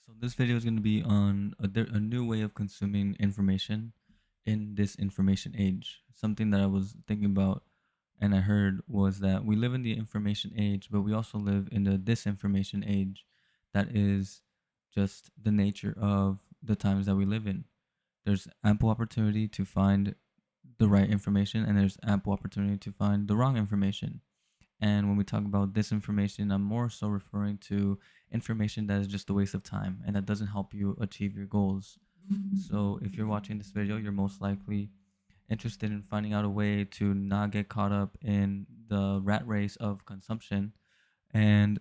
So this video is going to be on a new way of consuming information in this information age. Something that I was thinking about and I heard was that we live in the information age, but we also live in the disinformation age. That is just the nature of the times that we live in. There's ample opportunity to find the right information, and there's ample opportunity to find the wrong information. And when we talk about disinformation, I'm more so referring to information that is just a waste of time and that doesn't help you achieve your goals. So if you're watching this video, you're most likely interested in finding out a way to not get caught up in the rat race of consumption, and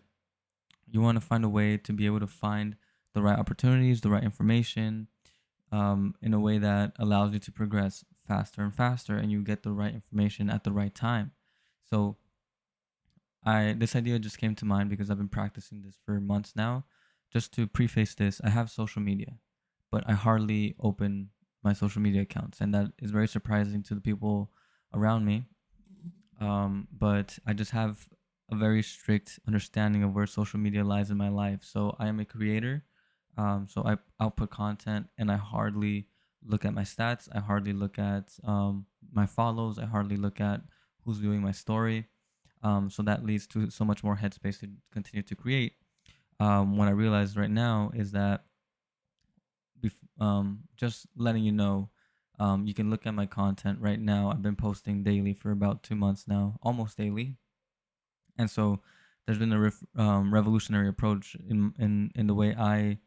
you want to find a way to be able to find the right opportunities, the right information, in a way that allows you to progress faster and faster, and you get the right information at the right time. So I this idea just came to mind because I've been practicing this for months now. Just to preface this, I have social media, but I hardly open my social media accounts, and that is very surprising to the people around me. But I just have a very strict understanding of where social media lies in my life. So I am a creator, so I output content, and I hardly look at my stats. I hardly look at my follows. I hardly look at who's viewing my story. So that leads to so much more headspace to continue to create. What I realized right now is that just letting you know, you can look at my content right now. I've been posting daily for about 2 months now, almost daily, and so there's been a revolutionary approach in the way I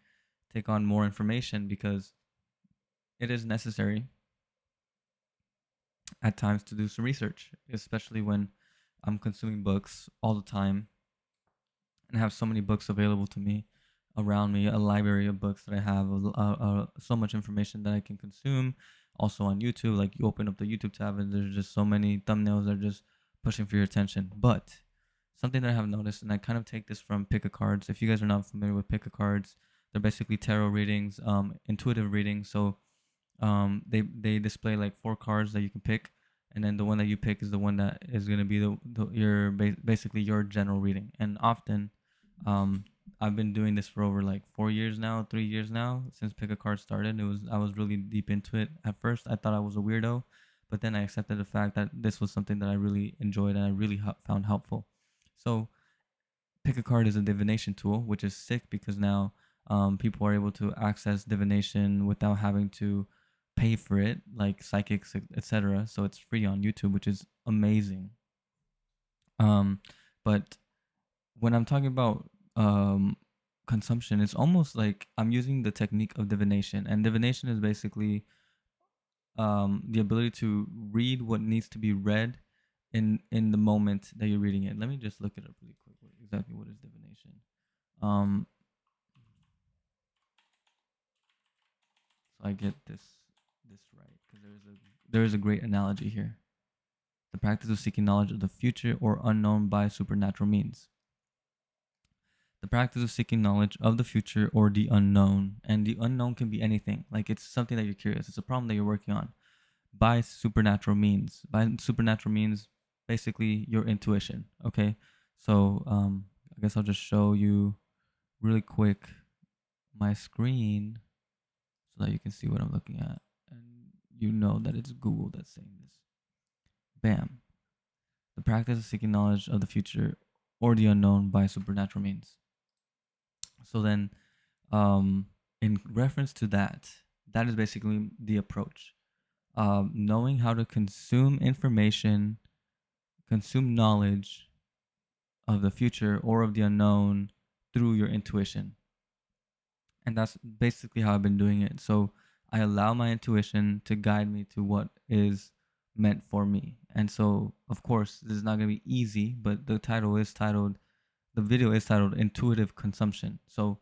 take on more information, because it is necessary at times to do some research, especially when I'm consuming books all the time and have so many books available to me around me, a library of books that I have, so much information that I can consume. Also on YouTube, like you open up the YouTube tab and there's just so many thumbnails that are just pushing for your attention. But something that I have noticed, and I kind of take this from Pick a Cards. If you guys are not familiar with Pick a Cards, they're basically tarot readings, intuitive readings. So they display like four cards that you can pick, and then the one that you pick is the one that is going to be basically your general reading. And often, um I've been doing this for over like 4 years now, 3 years now, since Pick a Card started. I was really deep into it. At first I thought I was a weirdo, but then I accepted the fact that this was something that I really enjoyed and I really found helpful. So Pick a Card is a divination tool, which is sick because now people are able to access divination without having to pay for it, like psychics, etc. So it's free on YouTube, which is amazing. Um, but when I'm talking about consumption, it's almost like I'm using the technique of divination, and divination is basically the ability to read what needs to be read in the moment that you're reading it. Let me just look it up really quick. Exactly what is divination? Um, so I get this right, because there is a great analogy here. The practice of seeking knowledge of the future or unknown by supernatural means. The practice of seeking knowledge of the future or the unknown, and the unknown can be anything. Like it's something that you're curious. It's a problem that you're working on by supernatural means. By supernatural means, basically your intuition. Okay, so I guess I'll just show you really quick my screen so that you can see what I'm looking at, and you know that it's Google that's saying this. Bam. The practice of seeking knowledge of the future or the unknown by supernatural means. So then, in reference to that, that is basically the approach. Knowing how to consume information, consume knowledge of the future or of the unknown through your intuition. And that's basically how I've been doing it. So I allow my intuition to guide me to what is meant for me. And so, of course, this is not going to be easy, but the video is titled Intuitive Consumption. So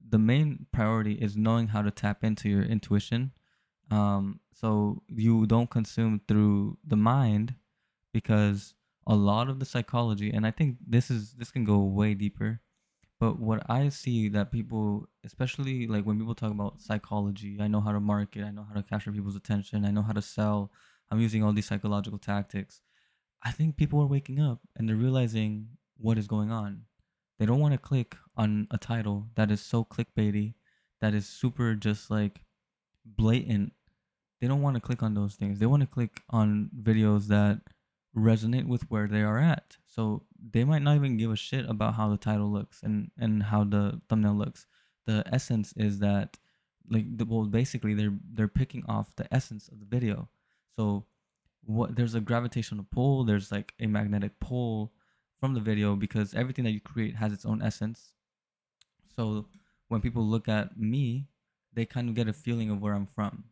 the main priority is knowing how to tap into your intuition, so you don't consume through the mind, because a lot of the psychology, and I think this can go way deeper, but what I see that people, especially like when people talk about psychology, I know how to market, I know how to capture people's attention, I know how to sell, I'm using all these psychological tactics. I think people are waking up and they're realizing what is going on. They don't want to click on a title that is so clickbaity, that is super just like blatant, they don't want to click on those things. They want to click on videos that resonate with where they are at. So they might not even give a shit about how the title looks and how the thumbnail looks. The essence is that, well, basically they're picking off the essence of the video. So what, there's a gravitational pull, there's like a magnetic pull from the video, because everything that you create has its own essence. So when people look at me, they kind of get a feeling of where I'm from.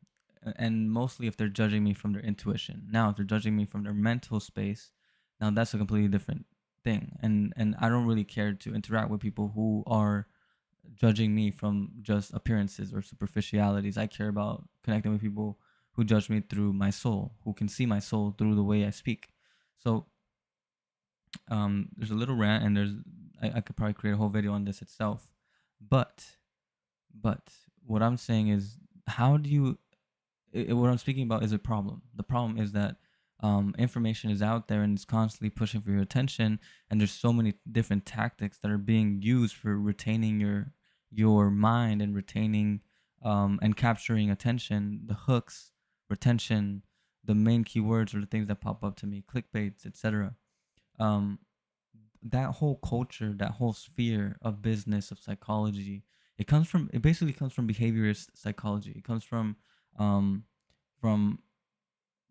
And mostly if they're judging me from their intuition. Now, if they're judging me from their mental space, now that's a completely different thing. And I don't really care to interact with people who are judging me from just appearances or superficialities. I care about connecting with people who judge me through my soul, who can see my soul through the way I speak. So there's a little rant, and I could probably create a whole video on this itself. But but what I'm saying is, how do you what I'm speaking about is a problem. The problem is that information is out there and it's constantly pushing for your attention, and there's so many different tactics that are being used for retaining your mind and retaining and capturing attention. The hooks, retention, the main keywords are the things that pop up to me, clickbaits, etc. Um, that whole culture, that whole sphere of business, of psychology, it basically comes from behaviorist psychology. It comes um, from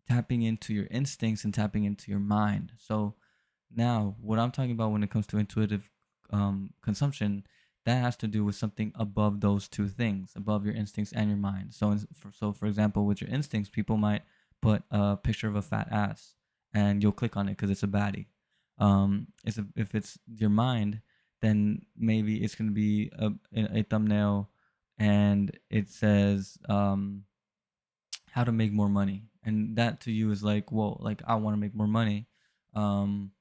tapping into your instincts and tapping into your mind. So now, what I'm talking about when it comes to intuitive consumption, that has to do with something above those two things, above your instincts and your mind. So for example, with your instincts, people might put a picture of a fat ass, and you'll click on it because it's a baddie. If it's your mind, then maybe it's gonna be a thumbnail, and it says how to make more money, and that to you is like, whoa, like I want to make more money. um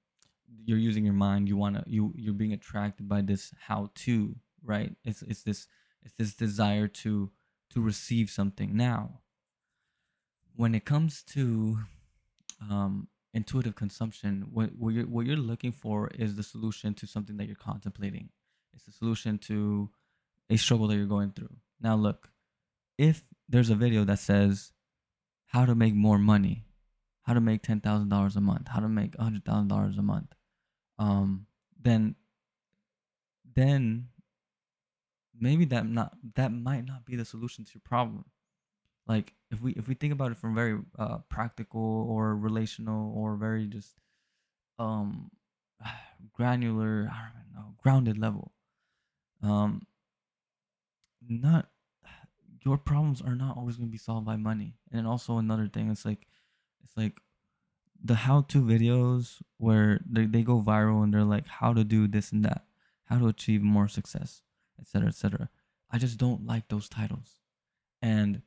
you're using your mind, you're being attracted by this how to, right? It's this desire to receive something. Now, when it comes to intuitive consumption, what you're looking for is the solution to something that you're contemplating. It's the solution to a struggle that you're going through. Now look, if there's a video that says how to make more money, how to make $10,000 a month, how to make $100,000 a month, um, then then maybe that might not be the solution to your problem. Like if we think about it from very practical or relational or very just um granular, I don't know, grounded level, um, not your problems are not always going to be solved by money. And then also another thing, it's like the how-to videos where they go viral and they're like how to do this and that, how to achieve more success, etc., etc. I just don't like those titles. And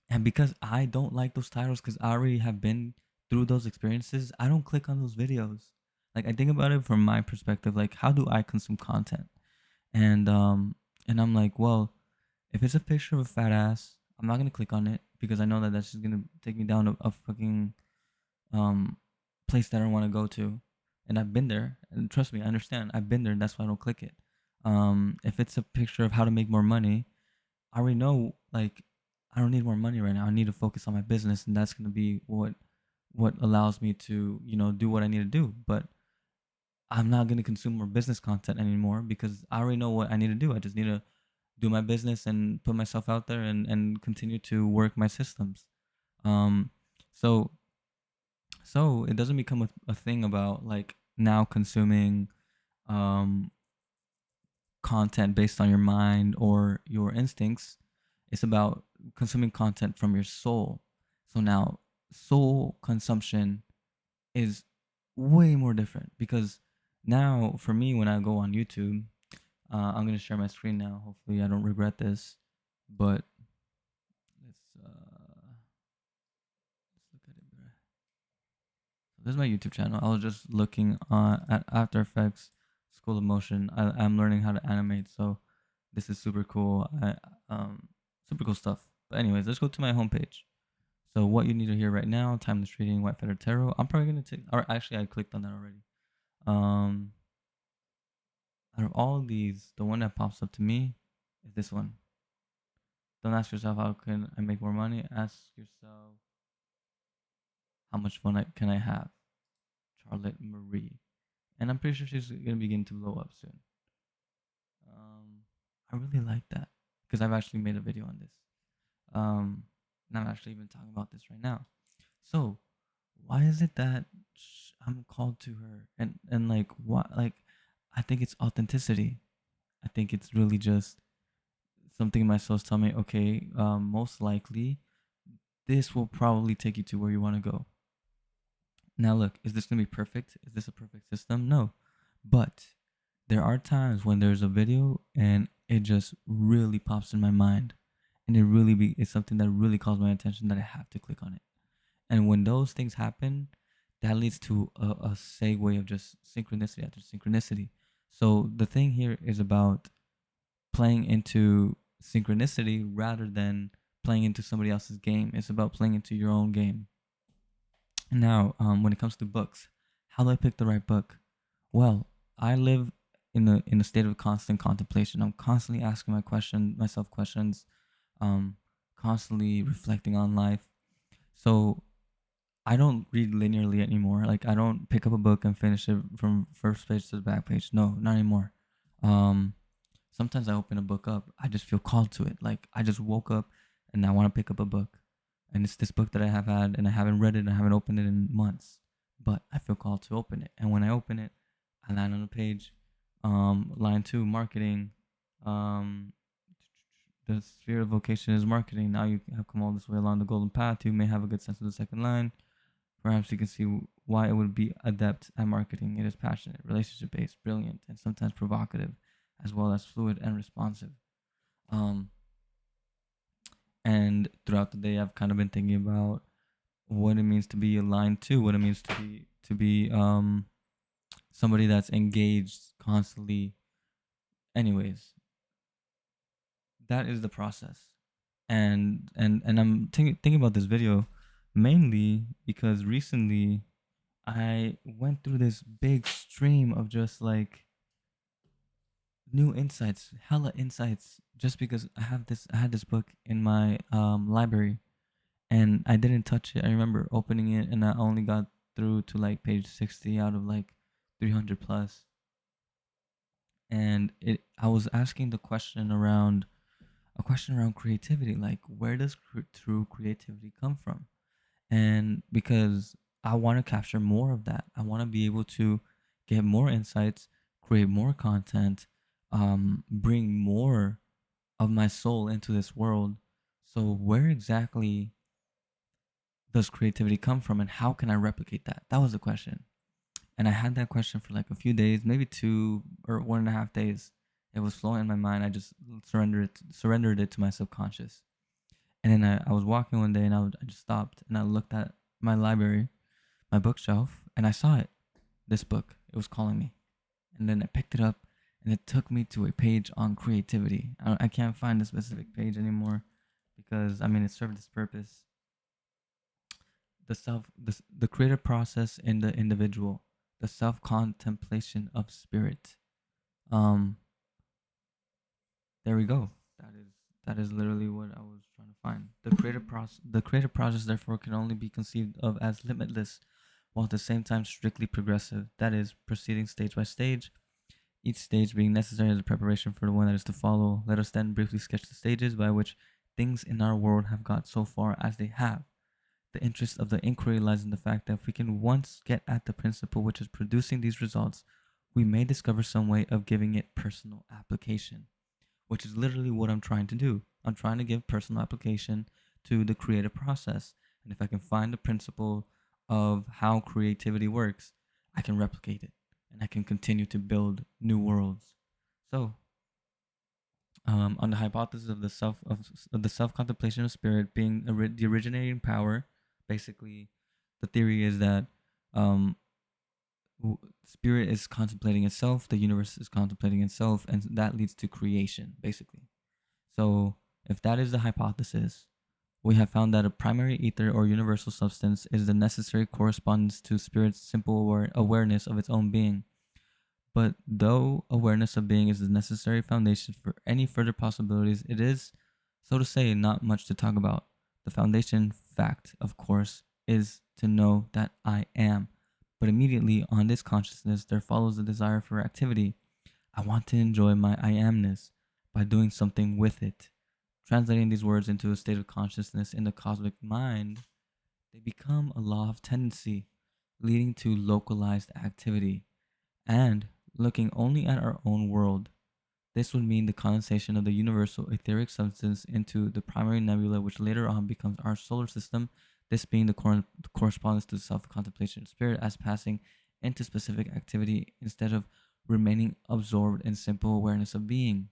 and because I don't like those titles, because I already have been through those experiences, I don't click on those videos. Like, I think about it from my perspective, like how do I consume content? And I'm like, well, if it's a picture of a fat ass, I'm not gonna click on it because I know that that's just gonna take me down a fucking um place that I don't want to go to. And I've been there, and trust me, I understand. I've been there, and that's why I don't click it. If it's a picture of how to make more money, I already know, like, I don't need more money right now. I need to focus on my business, and that's gonna be what allows me to, do what I need to do. But I'm not gonna consume more business content anymore because I already know what I need to do. I just need to do my business and put myself out there and continue to work my systems. Um, so so it doesn't become a thing about like now consuming um content based on your mind or your instincts. It's about consuming content from your soul. So now, soul consumption is way more different because now, for me, when I go on YouTube, I'm gonna share my screen now. Hopefully, I don't regret this, but let's look at it better. So this is my YouTube channel. I was just looking at After Effects School of Motion. I'm learning how to animate, so this is super cool. Super cool stuff. But anyways, let's go to my homepage. So what you need to hear right now: timeless reading, White Feather Tarot. I'm probably gonna take. Or actually, I clicked on that already. Um, Out of all of these, the one that pops up to me is this one. Don't ask yourself how can I make more money. Ask yourself how much fun can I have. Charlotte Marie, and I'm pretty sure she's gonna begin to blow up soon. Um, I really like that because I've actually made a video on this. Um, and I'm actually even talking about this right now. So, why is it that I'm called to her? And like what? Like, I think it's authenticity. I think it's really just something in my soul's telling me, okay, most likely this will probably take you to where you want to go. Now, look, is this gonna be perfect? Is this a perfect system? No, but there are times when there's a video and it just really pops in my mind, and it's something that really calls my attention that I have to click on it. And when those things happen, that leads to a segue of just synchronicity after synchronicity. So the thing here is about playing into synchronicity rather than playing into somebody else's game. It's about playing into your own game. Now, when it comes to books, how do I pick the right book? Well, I live in a state of constant contemplation. I'm constantly asking myself questions, um, constantly reflecting on life. So I don't read linearly anymore. Like I don't pick up a book and finish it from first page to the back page. No, not anymore. Um, Sometimes I open a book up. I just feel called to it. Like I just woke up and I want to pick up a book, and it's this book that I have had and I haven't read it and I haven't opened it in months, but I feel called to open it. And when I open it, I land on a page, line two, marketing, um, the sphere of vocation is marketing. Now you have come all this way along the golden path. You may have a good sense of the second line. Perhaps you can see why it would be adept at marketing. It is passionate, relationship based, brilliant, and sometimes provocative, as well as fluid and responsive. Um, and throughout the day, I've kind of been thinking about what it means to be aligned to, what it means to be somebody that's engaged constantly. Anyways, that is the process, and I'm thinking about this video mainly because recently I went through this big stream of just like new insights, hella insights, just because I had this book in my library and I didn't touch it. I remember opening it and I only got through to like page 60 out of like 300 plus. And it I was asking the question around a question around creativity, like where does true creativity come from? And because I want to capture more of that, I want to be able to get more insights, create more content, bring more of my soul into this world. So where exactly does creativity come from, and how can I replicate that? That was the question. And I had that question for like a few days, maybe 2 or 1.5 days. It was flowing in my mind. I just surrendered it to my subconscious. And then I was walking one day and I just stopped and I looked at my library, my bookshelf, and I saw it. This book, it was calling me. And then I picked it up and it took me to a page on creativity. I can't find a specific page anymore because I mean it served its purpose. The creative process in the individual, the self contemplation of spirit. Um, there we go. That is literally what I was trying to find. The creative process therefore can only be conceived of as limitless, while at the same time strictly progressive. That is, proceeding stage by stage, each stage being necessary as a preparation for the one that is to follow. Let us then briefly sketch the stages by which things in our world have got so far as they have. The interest of the inquiry lies in the fact that if we can once get at the principle which is producing these results, we may discover some way of giving it personal application, which is literally what I'm trying to do. I'm trying to give personal application to the creative process. And if I can find the principle of how creativity works, I can replicate it and I can continue to build new worlds. So, on the hypothesis of the self contemplation of spirit being the originating power, basically, the theory is that um, spirit is contemplating itself, the universe is contemplating itself, and that leads to creation, basically. So, if that is the hypothesis, we have found that a primary ether or universal substance is the necessary correspondence to spirit's simple awareness of its own being. But though awareness of being is the necessary foundation for any further possibilities, it is So to say, not much to talk about. The foundation fact, of course, is to know that I am. But immediately on this consciousness, there follows a desire for activity. I want to enjoy my I amness by doing something with it. Translating these words into a state of consciousness in the cosmic mind, they become a law of tendency, leading to localized activity. And looking only at our own world, this would mean the condensation of the universal etheric substance into the primary nebula, which later on becomes our solar system. This being the correspondence to self contemplation, spirit as passing into specific activity instead of remaining absorbed in simple awareness of being.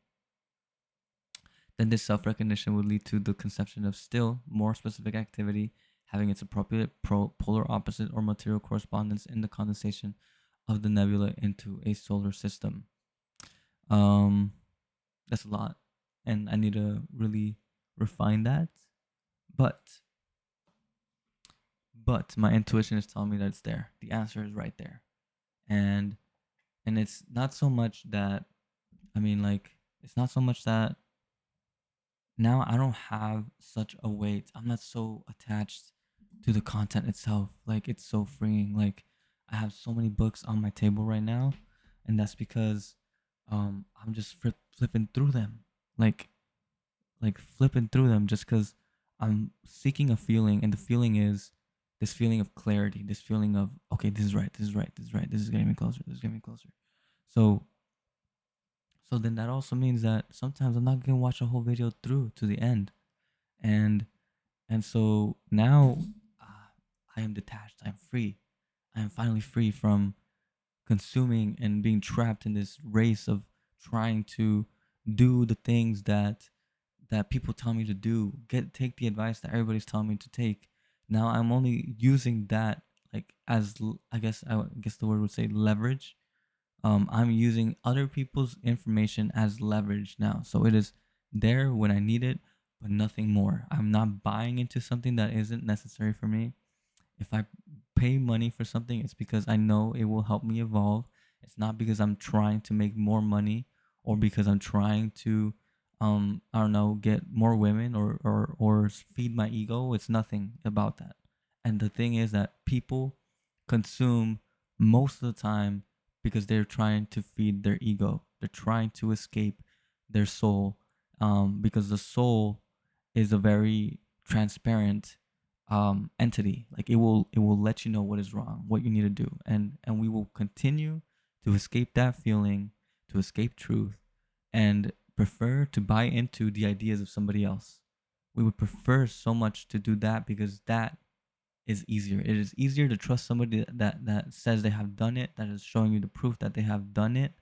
Then this self recognition would lead to the conception of still more specific activity having its appropriate polar opposite or material correspondence in the condensation of the nebula into a solar system. Um, that's a lot, and I need to really refine that. But my intuition is telling me that it's there. The answer is right there, and it's not so much that it's not so much that now I don't have such a weight. I'm not so attached to the content itself. Like it's so freeing. Like I have so many books on my table right now, and that's because I'm just flipping through them. Like flipping through them just because I'm seeking a feeling, and the feeling is this feeling of clarity, this feeling of okay, this is right, this is right, this is right, this is getting me closer, this is getting me closer. So then that also means that sometimes I'm not gonna watch a whole video through to the end, and so now uh, I am detached. I'm free. I am finally free from consuming and being trapped in this race of trying to do the things that people tell me to do, take the advice that everybody's telling me to take. Now I'm only using that like as I guess the word would say leverage. I'm using other people's information as leverage now, so it is there when I need it, but nothing more. I'm not buying into something that isn't necessary for me. If I pay money for something, it's because I know it will help me evolve. It's not because I'm trying to make more money or because I'm trying to I don't know, get more women or feed my ego. It's nothing about that. And the thing is that people consume most of the time because they're trying to feed their ego. They're trying to escape their soul, because the soul is a very transparent entity. Like it will let you know what is wrong, what you need to do, and we will continue to escape that feeling, to escape truth, and prefer to buy into the ideas of somebody else. We would prefer so much to do that because that is easier. It is easier to trust somebody that says they have done it, that is showing you the proof that they have done it,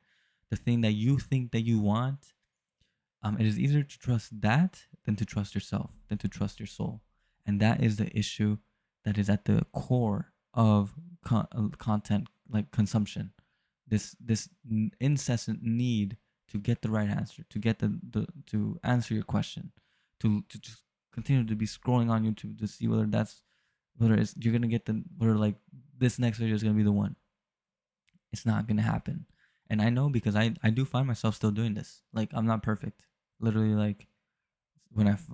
the thing that you think that you want. It is easier to trust that than to trust yourself, than to trust your soul. And that is the issue that is at the core of content like consumption. This incessant need to get the right answer, to get the to answer your question, to just continue to be scrolling on YouTube to see whether it's you're gonna get the whether like this next video is gonna be the one. It's not gonna happen. And I know because I do find myself still doing this. Like I'm not perfect. Literally like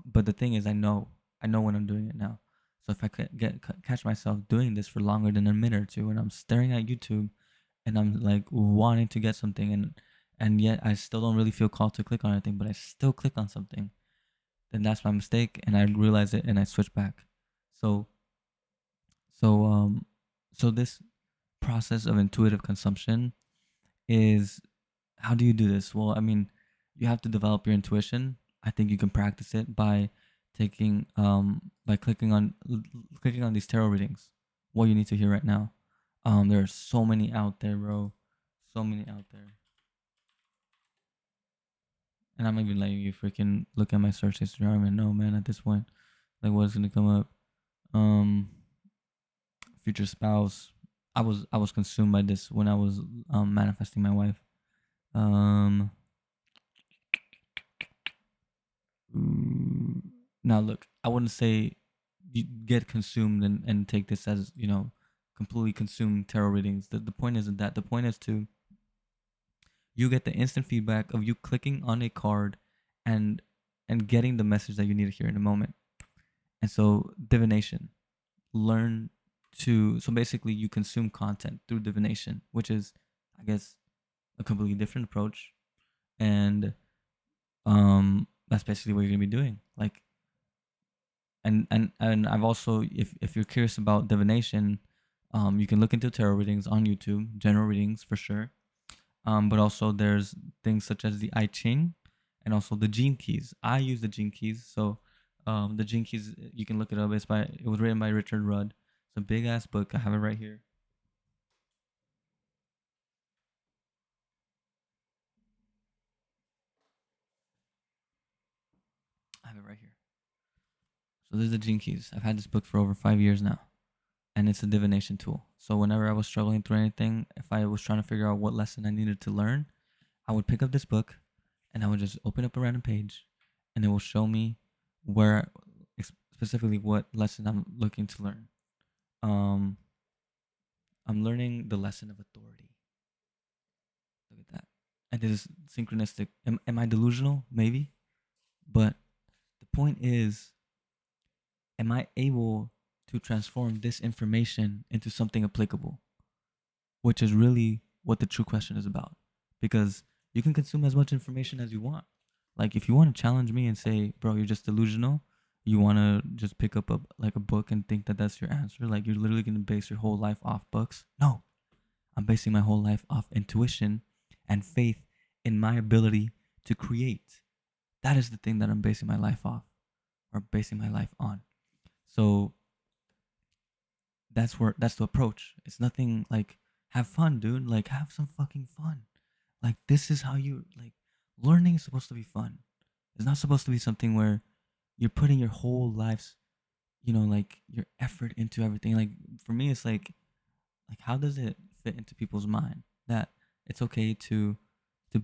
but the thing is I know when I'm doing it now. So if I could catch myself doing this for longer than a minute or two and I'm staring at YouTube and I'm like wanting to get something and yet I still don't really feel called to click on anything, but I still click on something, then that's my mistake and I realize it and I switch back. So so um so this process of intuitive consumption is, how do you do this? Well, I mean, you have to develop your intuition. I think you can practice it by taking by clicking on these tarot readings. What you need to hear right now. There are so many out there, bro. So many out there. And I'm not even letting you freaking look at my search history. I don't even know, man, at this point. Like what's gonna come up. Um Future spouse. I was consumed by this when I was manifesting my wife. Um Now, look, I wouldn't say you get consumed and take this as, completely consumed tarot readings. The point isn't that. The point is to you get the instant feedback of you clicking on a card and and getting the message that you need to hear in a moment. And so divination, learn to, so basically you consume content through divination, which is, I guess, a completely different approach. And that's basically what you're gonna be doing. Like, and I've also, if you're curious about divination, you can look into tarot readings on YouTube, general readings for sure. But also there's things such as the I Ching and also the Gene Keys. I use the Gene Keys, so the Gene Keys, you can look it up. It was written by Richard Rudd. It's a big ass book. I have it right here. I have it right here. So this is the Gene Keys. I've had this book for over 5 years now, and it's a divination tool. So whenever I was struggling through anything, if I was trying to figure out what lesson I needed to learn, I would pick up this book, and I would just open up a random page, and it will show me where, specifically what lesson I'm looking to learn. Um, I'm learning the lesson of authority. Look at that. And this is synchronistic. Am I delusional? Maybe. But the point is, am I able to transform this information into something applicable? Which is really what the true question is about. Because you can consume as much information as you want. Like if you want to challenge me and say, bro, you're just delusional, you want to just pick up a book and think that that's your answer, like you're literally going to base your whole life off books. No, I'm basing my whole life off intuition and faith in my ability to create. That is the thing that I'm basing my life off, or basing my life on. So that's the approach. It's nothing like, have fun, dude. Like have some fucking fun. Like this is how you, like, learning is supposed to be fun. It's not supposed to be something where you're putting your whole life's, like your effort into everything. Like for me it's like how does it fit into people's mind that it's okay to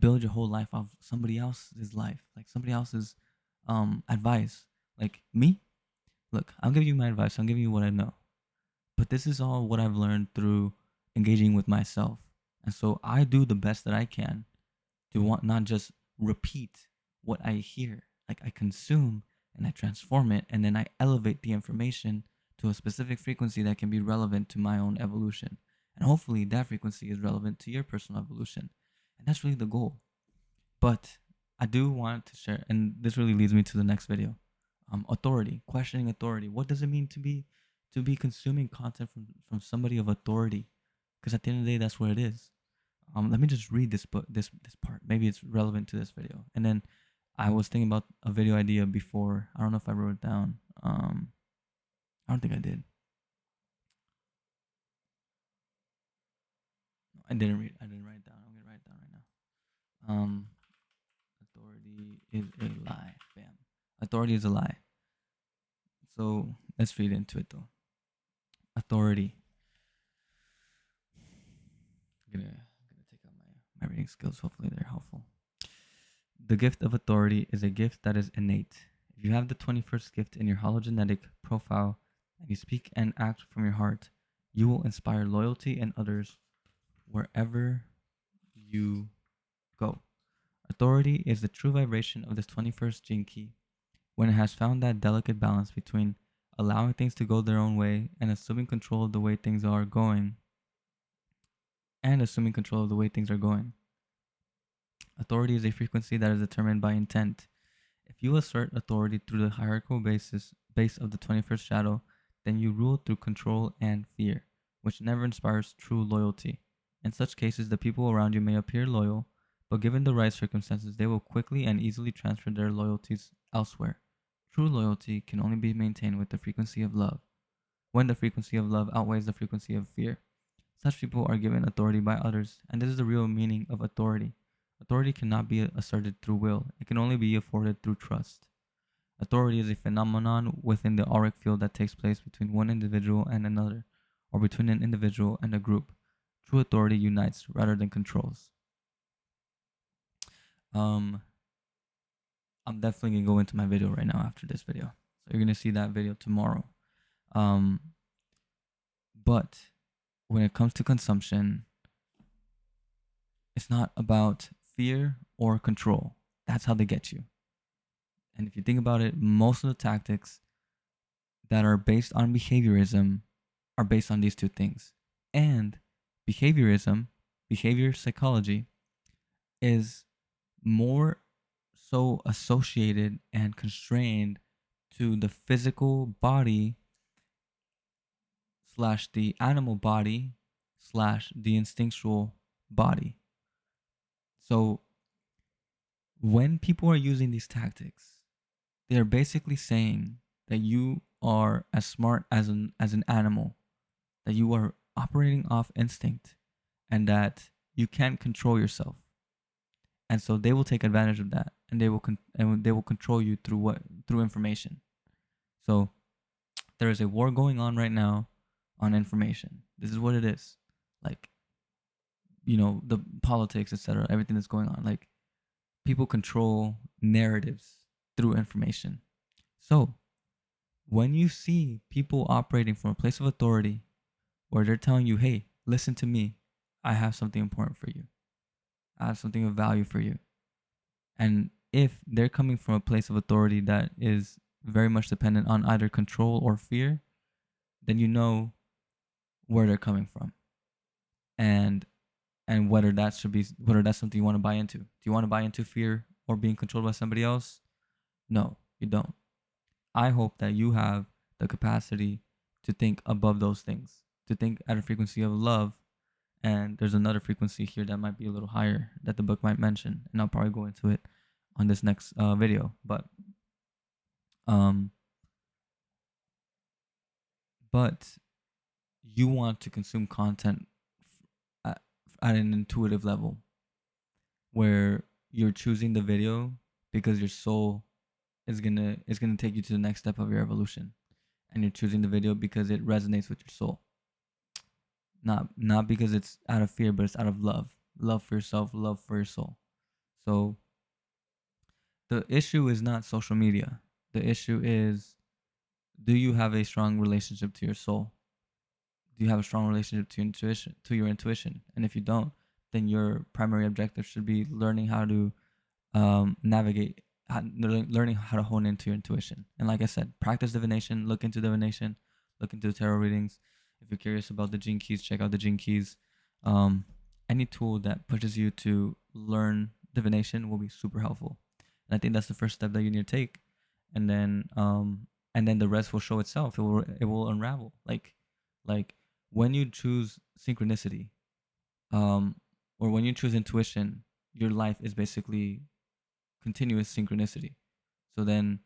build your whole life off somebody else's life, like somebody else's advice. Like me, look, I'm giving you my advice, I'm giving you what I know, but this is all what I've learned through engaging with myself. And so I do the best that I can to want, not just repeat what I hear. Like I consume and I transform it, and then I elevate the information to a specific frequency that can be relevant to my own evolution. And hopefully that frequency is relevant to your personal evolution. And that's really the goal. But I do want to share, and this really leads me to the next video. Authority, questioning authority. What does it mean to be consuming content from somebody of authority? Because at the end of the day, that's what it is. Let me just read this book, this part. Maybe it's relevant to this video. And then I was thinking about a video idea before. I don't know if I wrote it down. I don't think I did. I didn't read. I didn't write it down. I'm gonna write it down right now. Authority is a lie. Bam. Authority is a lie. So let's read into it though. Authority. I'm gonna take out my reading skills. Hopefully they're helpful. The gift of authority is a gift that is innate. If you have the 21st gift in your hologenetic profile and you speak and act from your heart, you will inspire loyalty in others wherever you go. Authority is the true vibration of this 21st gene key. When it has found that delicate balance between allowing things to go their own way and assuming control of the way things are going, Authority is a frequency that is determined by intent. If you assert authority through the hierarchical base of the 21st shadow, then you rule through control and fear, which never inspires true loyalty. In such cases, the people around you may appear loyal, but given the right circumstances, they will quickly and easily transfer their loyalties elsewhere. True loyalty can only be maintained with the frequency of love, when the frequency of love outweighs the frequency of fear. Such people are given authority by others, and this is the real meaning of authority. Authority cannot be asserted through will, it can only be afforded through trust. Authority is a phenomenon within the auric field that takes place between one individual and another, or between an individual and a group. True authority unites rather than controls. I'm definitely gonna go into my video right now after this video. So you're gonna see that video tomorrow. But when it comes to consumption, it's not about fear or control. That's how they get you. And if you think about it, most of the tactics that are based on behaviorism are based on these two things. And behaviorism, behavior psychology, is more so associated and constrained to the physical body slash the animal body slash the instinctual body. So when people are using these tactics, they're basically saying that you are as smart as an animal, that you are operating off instinct, and that you can't control yourself. And so they will take advantage of that, and they will control you through what, through information. So there is a war going on right now on information. This is what it is. Like, the politics, etc., everything that's going on. Like, people control narratives through information. So when you see people operating from a place of authority where they're telling you, hey, listen to me, I have something important for you, I have something of value for you. And if they're coming from a place of authority that is very much dependent on either control or fear, then you know where they're coming from. And whether that's something you want to buy into. Do you want to buy into fear or being controlled by somebody else? No, you don't. I hope that you have the capacity to think above those things, to think at a frequency of love. And there's another frequency here that might be a little higher that the book might mention, and I'll probably go into it on this next video. Um, but you want to consume content at, at an intuitive level, where you're choosing the video because your soul is gonna take you to the next step of your evolution, and you're choosing the video because it resonates with your soul, not because it's out of fear, but it's out of love for yourself, love for your soul. So the issue is not social media. The issue is, do you have a strong relationship to your soul? Do you have a strong relationship to your intuition? And if you don't, then your primary objective should be learning how to navigate, learning how to hone into your intuition. And like I said, practice divination, look into divination, look into tarot readings. If you're curious about the Gene Keys, check out the Gene Keys. Um, any tool that pushes you to learn divination will be super helpful. And I think that's the first step that you need to take. And then the rest will show itself. It will unravel. Like when you choose synchronicity, um, or when you choose intuition, your life is basically continuous synchronicity. So then,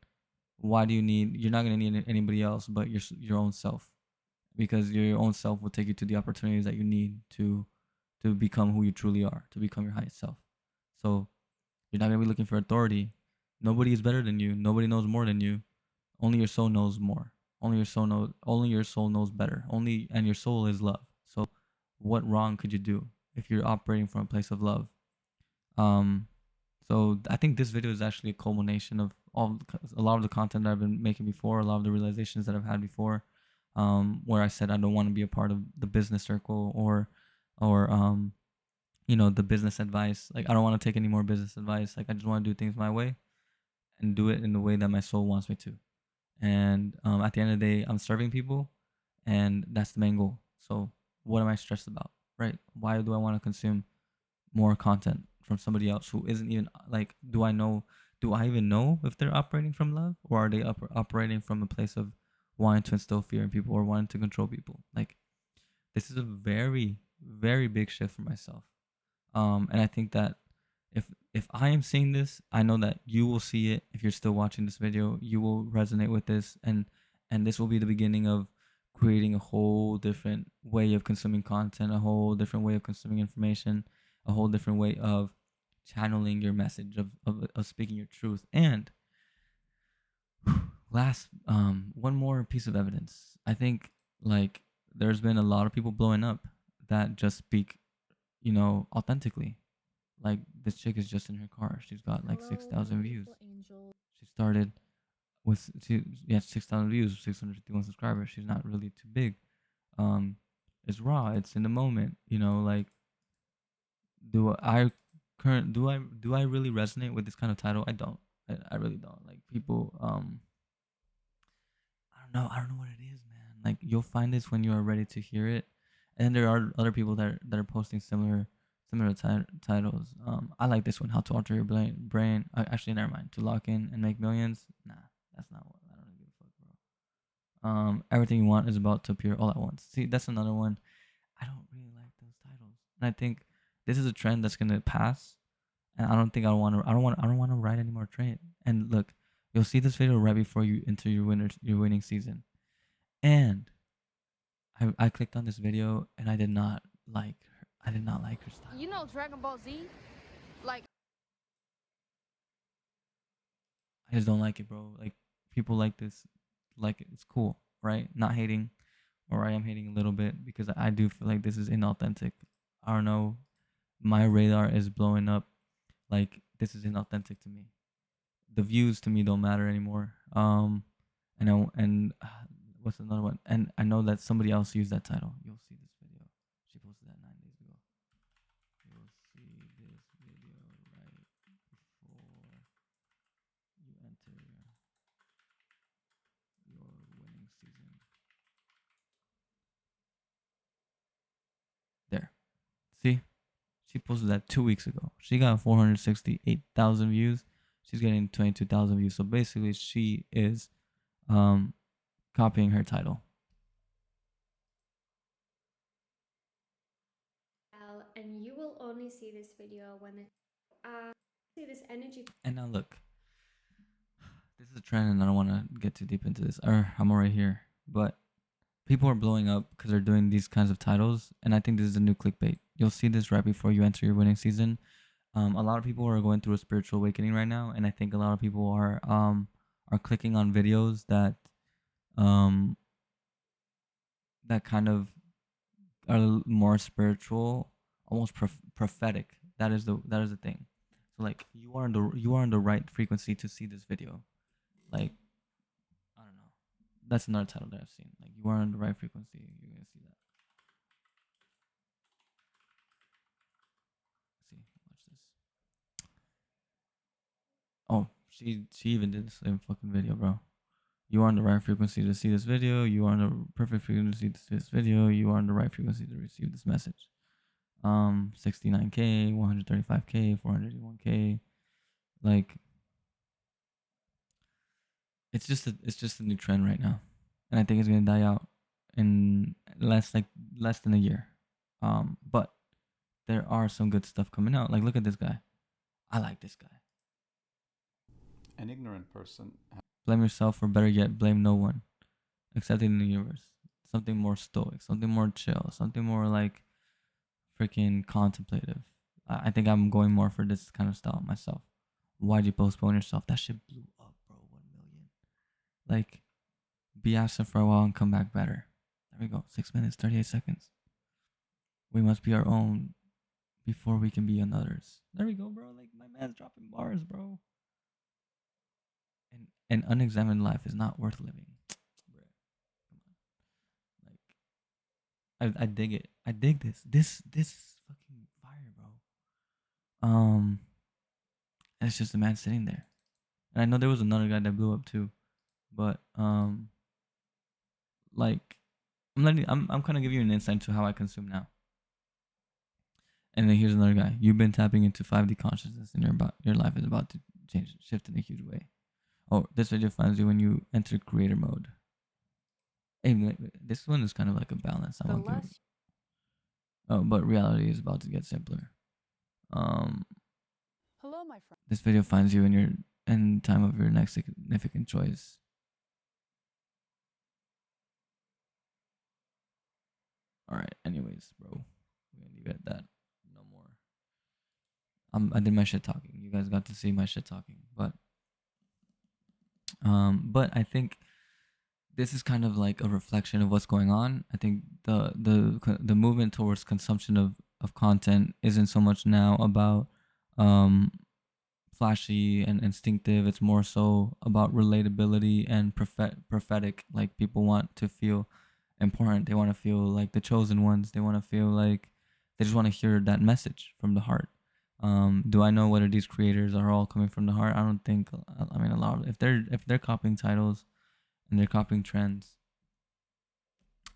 why do you need? You're not gonna need anybody else but your own self, because your own self will take you to the opportunities that you need to become who you truly are, to become your highest self. So you're not gonna be looking for authority. Nobody is better than you. Nobody knows more than you. Only your soul knows more. Only your soul knows. Only your soul knows better. And your soul is love. So, what wrong could you do if you're operating from a place of love? Um, so I think this video is actually a culmination of a lot of the content that I've been making before, a lot of the realizations that I've had before, where I said I don't want to be a part of the business circle, or the business advice. Like, I don't want to take any more business advice. Like, I just want to do things my way and do it in the way that my soul wants me to. And at the end of the day, I'm serving people, and that's the main goal. So what am I stressed about, right? Why do I want to consume more content from somebody else who isn't even like? Do I even know if they're operating from love, or are they operating from a place of wanting to instill fear in people or wanting to control people? Like, this is a very, very big shift for myself. And I think that if I am seeing this, I know that you will see it. If you're still watching this video, you will resonate with this, and this will be the beginning of creating a whole different way of consuming content, a whole different way of consuming information, a whole different way of channeling your message, of speaking your truth. And last, one more piece of evidence. I think, like, there's been a lot of people blowing up that just speak, authentically. Like, this chick is just in her car. She's got like 6,000 views. She started with 6,000 views, 651 subscribers. She's not really too big. Um, it's raw. It's in the moment. Like, do I really resonate with this kind of title? I don't. I really don't. Like people, I don't know what it is, man. Like you'll find this when you are ready to hear it, and there are other people that are posting similar titles. I like this one, How to Alter Your Brain. Actually, never mind. To Lock In and Make Millions. Nah, that's not what. I don't give a fuck, bro. Everything You Want Is About to Appear All at Once. See, that's another one. I don't really like those titles, and I think this is a trend that's gonna pass. And I don't think I want to. I don't want to ride any more train. And look, you'll see this video right before you enter your winning season. And I clicked on this video and I did not like her. I did not like her style. You know Dragon Ball Z? Like, I just don't like it, bro. Like people like this, like it's cool, right? Not hating, or I am hating a little bit because I do feel like this is inauthentic. I don't know. My radar is blowing up. Like this is inauthentic to me. The views to me don't matter anymore. What's another one? And I know that somebody else used that title. You'll see this video. She posted that 9 days ago. You'll see this video right before you enter your winning season. There. See? She posted that 2 weeks ago. She got 468,000 views. She's getting 22,000 views. So basically, she is copying her title. And you will only see this video when it see this energy. And now look, this is a trend, and I don't want to get too deep into this. I'm already here, but people are blowing up because they're doing these kinds of titles, and I think this is a new clickbait. You'll see this right before you enter your winning season. A lot of people are going through a spiritual awakening right now, and I think a lot of people are clicking on videos that um that kind of are more spiritual, almost prophetic. That is the thing. So like you are on the right frequency to see this video. Like I don't know. That's another title that I've seen. Like you are on the right frequency. You're gonna see that. See, watch this. Oh, she even did the same fucking video, bro. You are on the right frequency to see this video. You are on the perfect frequency to see this video. You are on the right frequency to receive this message. 69K, 135K, 481K. Like it's just a new trend right now, and I think it's gonna die out in less than a year. But there are some good stuff coming out. Like look at this guy. I like this guy. An ignorant person. Blame yourself, or better yet, blame no one, accepting the universe. Something more stoic, something more chill, something more like freaking contemplative. I think I'm going more for this kind of style myself. Why'd you postpone yourself? That shit blew up, bro. 1 million. Like, be absent for a while and come back better. There we go. 6 minutes, 38 seconds. We must be our own before we can be another's. There we go, bro. Like, my man's dropping bars, bro. And an unexamined life is not worth living. Bruh, come on. Like, I dig it. I dig this. This is fucking fire, bro. And it's just a man sitting there. And I know there was another guy that blew up too, but like I'm kind of giving you an insight into how I consume now. And then here's another guy. You've been tapping into 5D consciousness, and your life is about to shift in a huge way. Oh, this video finds you when you enter creator mode. Hey, this one is kind of like a balance. But reality is about to get simpler. hello, my friend. This video finds you in time of your next significant choice. All right. Anyways, bro, we're gonna leave it at that. No more. I did my shit talking. You guys got to see my shit talking, but I think this is kind of like a reflection of what's going on. I think the movement towards consumption of content isn't so much now about flashy and instinctive. It's more so about relatability and prophetic. Like people want to feel important. They want to feel like the chosen ones. They want to feel like they just want to hear that message from the heart. Do I know whether these creators are all coming from the heart? I don't think. I mean, a lot of, if they're copying titles and they're copying trends,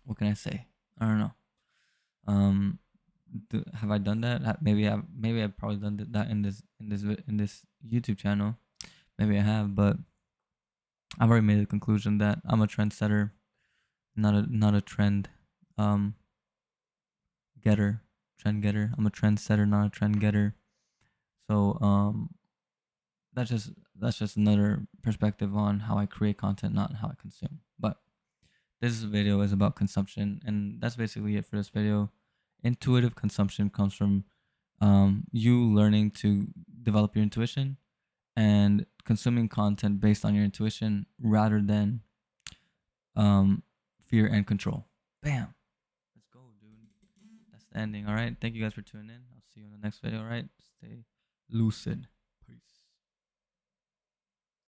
what can I say? I don't know. Have I done that? Maybe I've probably done that in this YouTube channel. Maybe I have, but I've already made the conclusion that I'm a trendsetter, not a trend getter. Trend getter. I'm a trendsetter, not a trend getter. So that's just another perspective on how I create content, not how I consume. But this video is about consumption, and that's basically it for this video. Intuitive consumption comes from you learning to develop your intuition and consuming content based on your intuition rather than fear and control. Bam. Let's go, dude. That's the ending. All right. Thank you guys for tuning in. I'll see you in the next video. All right. Stay lucid.